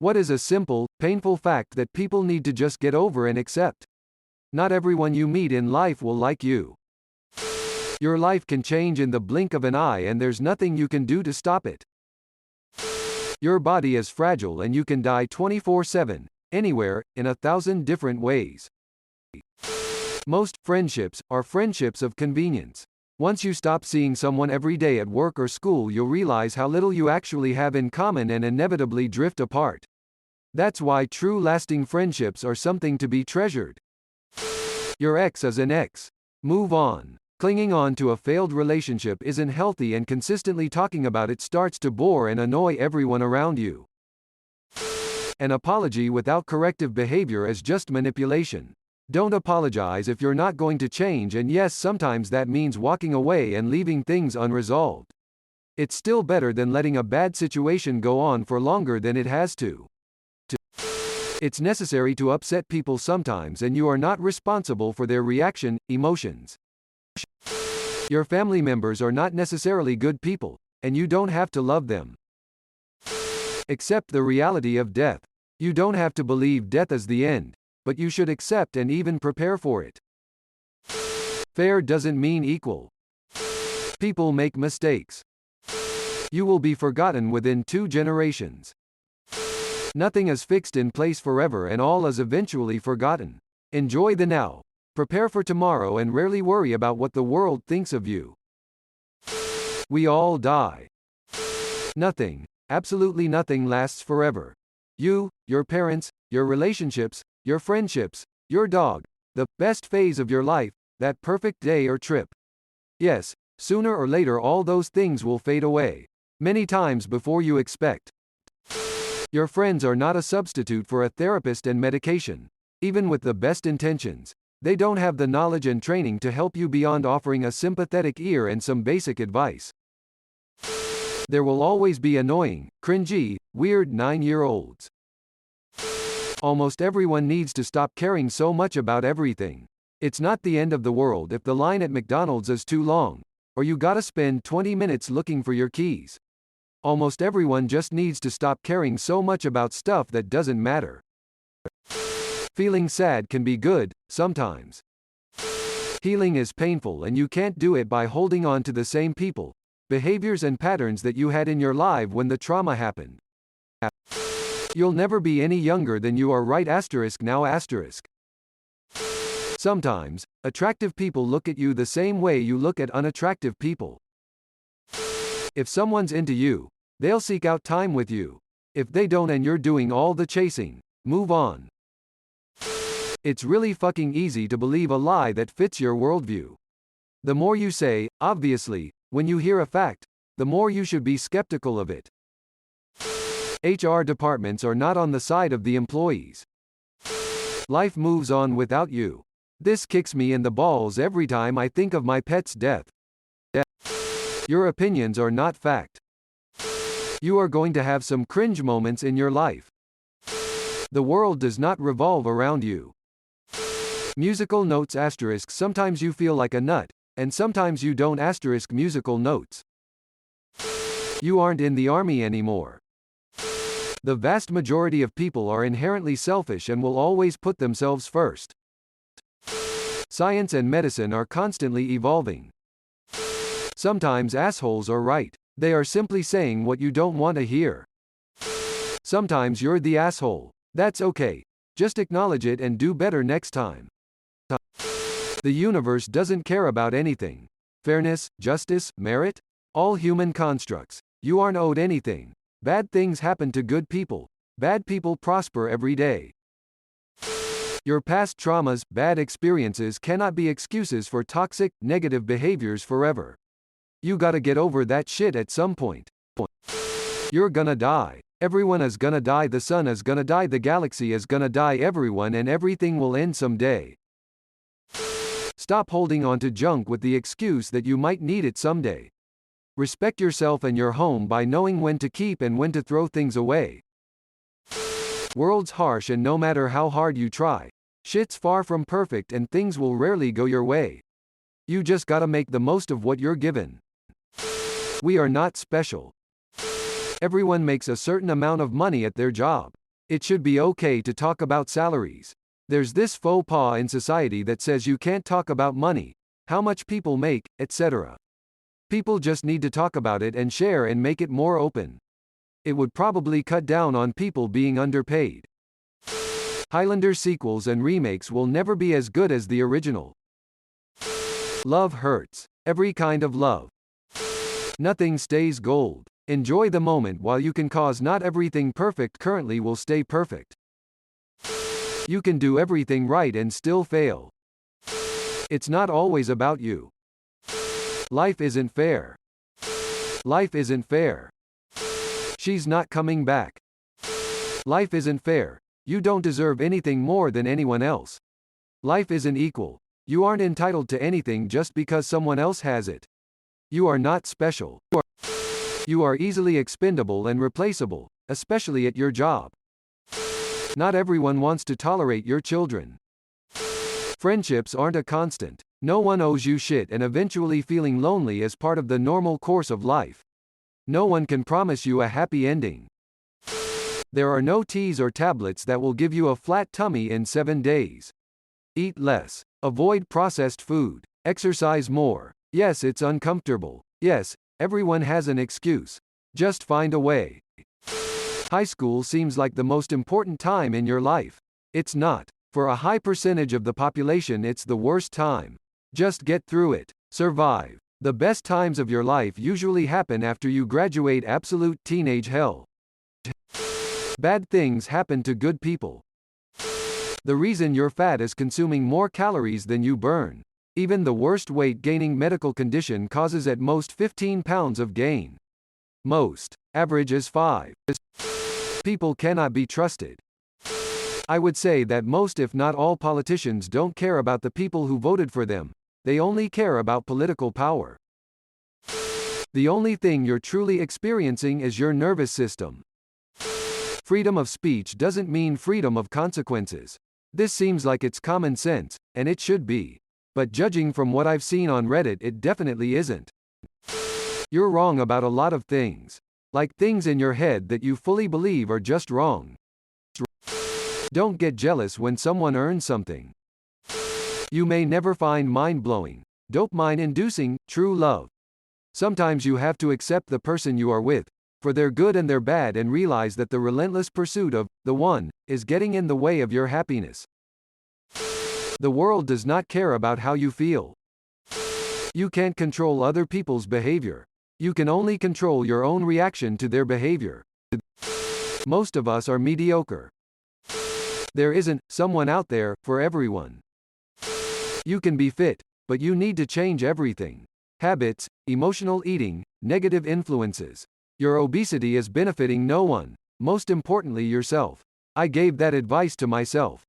What is a simple, painful fact that people need to just get over and accept? Not everyone you meet in life will like you. Your life can change in the blink of an eye and there's nothing you can do to stop it. Your body is fragile and you can die 24/7, anywhere, in 1,000 different ways. Most friendships are friendships of convenience. Once you stop seeing someone every day at work or school, you'll realize how little you actually have in common and inevitably drift apart. That's why true lasting friendships are something to be treasured. Your ex is an ex. Move on. Clinging on to a failed relationship isn't healthy, and consistently talking about it starts to bore and annoy everyone around you. An apology without corrective behavior is just manipulation. Don't apologize if you're not going to change, and yes, sometimes that means walking away and leaving things unresolved. It's still better than letting a bad situation go on for longer than it has to. It's necessary to upset people sometimes, and you are not responsible for their reaction, emotions. Your family members are not necessarily good people, and you don't have to love them. Accept the reality of death. You don't have to believe death is the end, but you should accept and even prepare for it. Fair doesn't mean equal. People make mistakes. You will be forgotten within 2 generations. Nothing is fixed in place forever, and all is eventually forgotten. Enjoy the now. Prepare for tomorrow and rarely worry about what the world thinks of you. We all die. Nothing, absolutely nothing lasts forever. You, your parents, your relationships, your friendships, your dog, the best phase of your life, that perfect day or trip. Yes, sooner or later all those things will fade away. Many times before you expect. Your friends are not a substitute for a therapist and medication. Even with the best intentions, they don't have the knowledge and training to help you beyond offering a sympathetic ear and some basic advice. There will always be annoying, cringy, weird 9-year-olds. Almost everyone needs to stop caring so much about everything. It's not the end of the world if the line at McDonald's is too long, or you gotta spend 20 minutes looking for your keys. Almost everyone just needs to stop caring so much about stuff that doesn't matter. Feeling sad can be good, sometimes. Healing is painful, and you can't do it by holding on to the same people, behaviors and patterns that you had in your life when the trauma happened. You'll never be any younger than you are right now. Sometimes, attractive people look at you the same way you look at unattractive people. If someone's into you, they'll seek out time with you. If they don't and you're doing all the chasing, move on. It's really fucking easy to believe a lie that fits your worldview. The more you say, obviously, when you hear a fact, the more you should be skeptical of it. HR departments are not on the side of the employees. Life moves on without you. This kicks me in the balls every time I think of my pet's death. Your opinions are not fact. You are going to have some cringe moments in your life. The world does not revolve around you. Musical notes *, sometimes you feel like a nut, and sometimes you don't * musical notes. You aren't in the army anymore. The vast majority of people are inherently selfish and will always put themselves first. Science and medicine are constantly evolving. Sometimes assholes are right. They are simply saying what you don't want to hear. Sometimes you're the asshole. That's okay. Just acknowledge it and do better next time. The universe doesn't care about anything. Fairness, justice, merit? All human constructs. You aren't owed anything. Bad things happen to good people. Bad people prosper every day. Your past traumas, bad experiences cannot be excuses for toxic, negative behaviors forever. You gotta get over that shit at some point. You're gonna die. Everyone is gonna die. The sun is gonna die. The galaxy is gonna die. Everyone and everything will end someday. Stop holding on to junk with the excuse that you might need it someday. Respect yourself and your home by knowing when to keep and when to throw things away. World's harsh, and no matter how hard you try, shit's far from perfect and things will rarely go your way. You just gotta make the most of what you're given. We are not special. Everyone makes a certain amount of money at their job. It should be okay to talk about salaries. There's this faux pas in society that says you can't talk about money, how much people make, etc. People just need to talk about it and share and make it more open. It would probably cut down on people being underpaid. Highlander sequels and remakes will never be as good as the original. Love hurts. Every kind of love. Nothing stays gold. Enjoy the moment while you can, cause not everything perfect currently will stay perfect. You can do everything right and still fail. It's not always about you. Life isn't fair. Life isn't fair. She's not coming back. Life isn't fair. You don't deserve anything more than anyone else. Life isn't equal. You aren't entitled to anything just because someone else has it. You are not special. You are easily expendable and replaceable, especially at your job. Not everyone wants to tolerate your children. Friendships aren't a constant. No one owes you shit, and eventually feeling lonely is part of the normal course of life. No one can promise you a happy ending. There are no teas or tablets that will give you a flat tummy in 7 days. Eat less. Avoid processed food. Exercise more. Yes, it's uncomfortable. Yes, everyone has an excuse. Just find a way. High school seems like the most important time in your life. It's not. For a high percentage of the population, it's the worst time. Just get through it. Survive. The best times of your life usually happen after you graduate absolute teenage hell. Bad things happen to good people. The reason you're fat is consuming more calories than you burn. Even the worst weight-gaining medical condition causes at most 15 pounds of gain. Most. Average is 5. People cannot be trusted. I would say that most, if not all, politicians don't care about the people who voted for them. They only care about political power. The only thing you're truly experiencing is your nervous system. Freedom of speech doesn't mean freedom of consequences. This seems like it's common sense, and it should be. But judging from what I've seen on Reddit, it definitely isn't. You're wrong about a lot of things. Like things in your head that you fully believe are just wrong. Don't get jealous when someone earns something. You may never find mind-blowing, dopamine-inducing, true love. Sometimes you have to accept the person you are with, for their good and their bad, and realize that the relentless pursuit of the one is getting in the way of your happiness. The world does not care about how you feel. You can't control other people's behavior. You can only control your own reaction to their behavior. Most of us are mediocre. There isn't someone out there for everyone. You can be fit, but you need to change everything. Habits, emotional eating, negative influences. Your obesity is benefiting no one, most importantly yourself. I gave that advice to myself.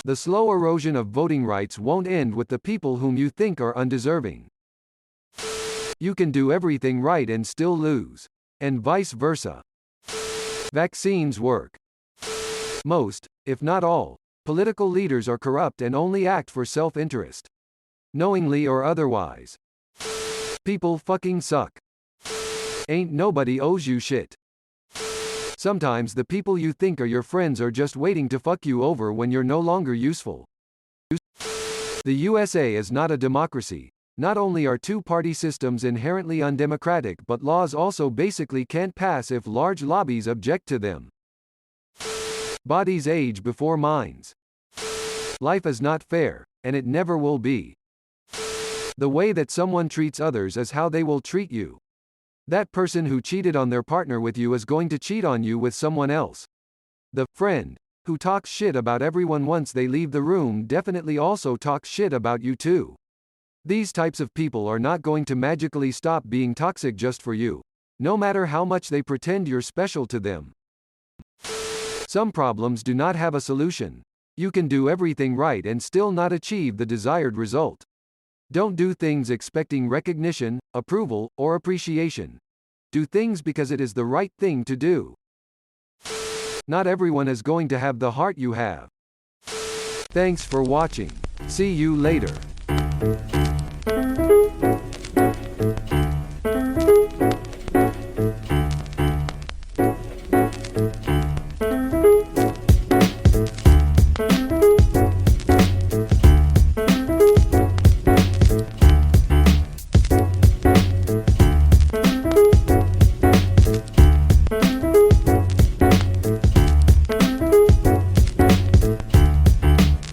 The slow erosion of voting rights won't end with the people whom you think are undeserving. You can do everything right and still lose. And vice versa. Vaccines work. Most, if not all, political leaders are corrupt and only act for self-interest. Knowingly or otherwise. People fucking suck. Ain't nobody owes you shit. Sometimes the people you think are your friends are just waiting to fuck you over when you're no longer useful. The USA is not a democracy. Not only are two-party systems inherently undemocratic, but laws also basically can't pass if large lobbies object to them. Bodies age before minds. Life is not fair, and it never will be. The way that someone treats others is how they will treat you. That person who cheated on their partner with you is going to cheat on you with someone else. The friend who talks shit about everyone once they leave the room definitely also talks shit about you too. These types of people are not going to magically stop being toxic just for you, no matter how much they pretend you're special to them. Some problems do not have a solution. You can do everything right and still not achieve the desired result. Don't do things expecting recognition, approval, or appreciation. Do things because it is the right thing to do. Not everyone is going to have the heart you have. Thanks for watching. See you later.